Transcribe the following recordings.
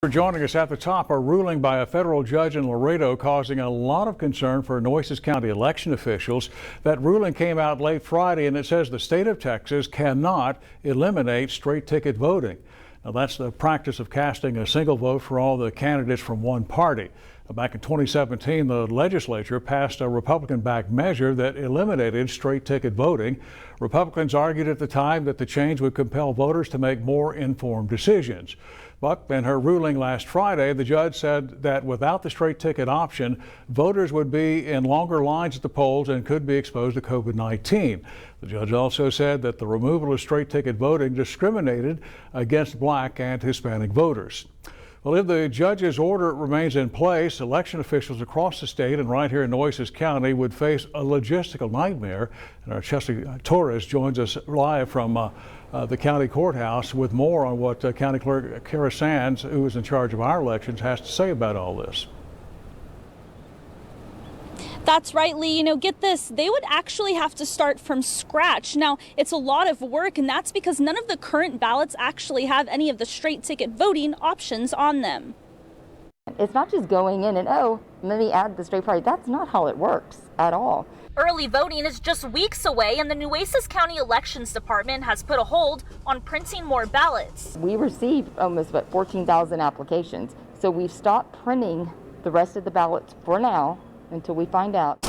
For joining us at the top, a ruling by a federal judge in Laredo causing a lot of concern for Nueces County election officials. That ruling came out late Friday, and it says the state of Texas cannot eliminate straight ticket voting. Now, that's the practice of casting a single vote for all the candidates from one party. Back in 2017, the legislature passed a Republican-backed measure that eliminated straight ticket voting. Republicans argued at the time that the change would compel voters to make more informed decisions. But in her ruling last Friday, the judge said that without the straight ticket option, voters would be in longer lines at the polls and could be exposed to COVID-19. The judge also said that the removal of straight ticket voting discriminated against Black and Hispanic voters. Well, if the judge's order remains in place, election officials across the state and right here in Nueces County would face a logistical nightmare. And our Chelsea Torres joins us live from the county courthouse with more on what County Clerk Kara Sands, who is in charge of our elections, has to say about all this. That's right, Lee. Get this, they would actually have to start from scratch. Now, it's a lot of work, and that's because none of the current ballots actually have any of the straight ticket voting options on them. It's not just going in and, oh, let me add the straight party. That's not how it works at all. Early voting is just weeks away, and the Nueces County Elections Department has put a hold on printing more ballots. We received almost 14,000 applications, so we've stopped printing the rest of the ballots for now until we find out.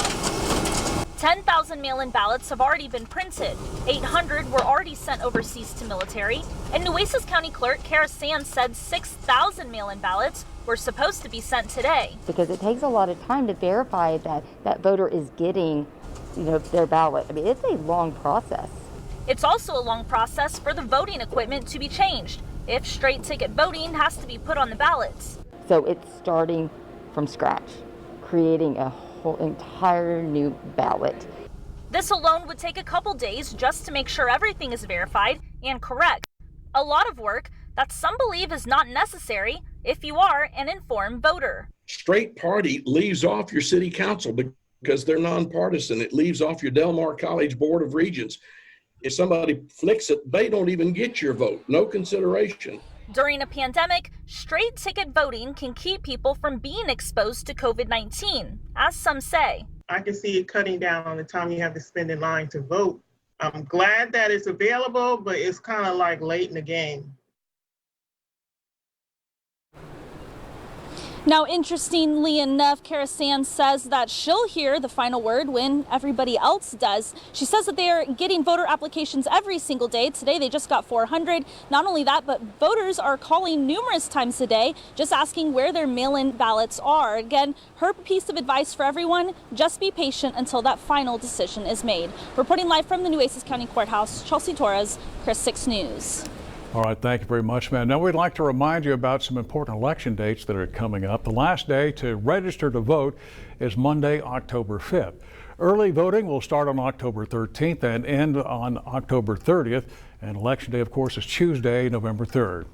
10,000 mail-in ballots have already been printed. 800 were already sent overseas to military. And Nueces County Clerk Kara Sands said 6,000 mail-in ballots were supposed to be sent today. Because it takes a lot of time to verify that that voter is getting, their ballot. I mean, it's a long process. It's also a long process for the voting equipment to be changed if straight ticket voting has to be put on the ballots. So it's starting from scratch, creating a whole entire new ballot. This alone would take a couple days just to make sure everything is verified and correct. A lot of work that some believe is not necessary if you are an informed voter. Straight party leaves off your city council because they're nonpartisan. It leaves off your Del Mar College Board of Regents. If somebody flicks it, they don't even get your vote. No consideration. During a pandemic, straight ticket voting can keep people from being exposed to COVID-19, as some say. I can see it cutting down on the time you have to spend in line to vote. I'm glad that it's available, but it's kind of like late in the game. Now, interestingly enough, Kara Sands says that she'll hear the final word when everybody else does. She says that they are getting voter applications every single day. Today, they just got 400. Not only that, but voters are calling numerous times a day, just asking where their mail-in ballots are. Again, her piece of advice for everyone, just be patient until that final decision is made. Reporting live from the Nueces County Courthouse, Chelsea Torres, KRIS 6 News. All right, thank you very much, ma'am. Now, we'd like to remind you about some important election dates that are coming up. The last day to register to vote is Monday, October 5th. Early voting will start on October 13th and end on October 30th. And Election Day, of course, is Tuesday, November 3rd.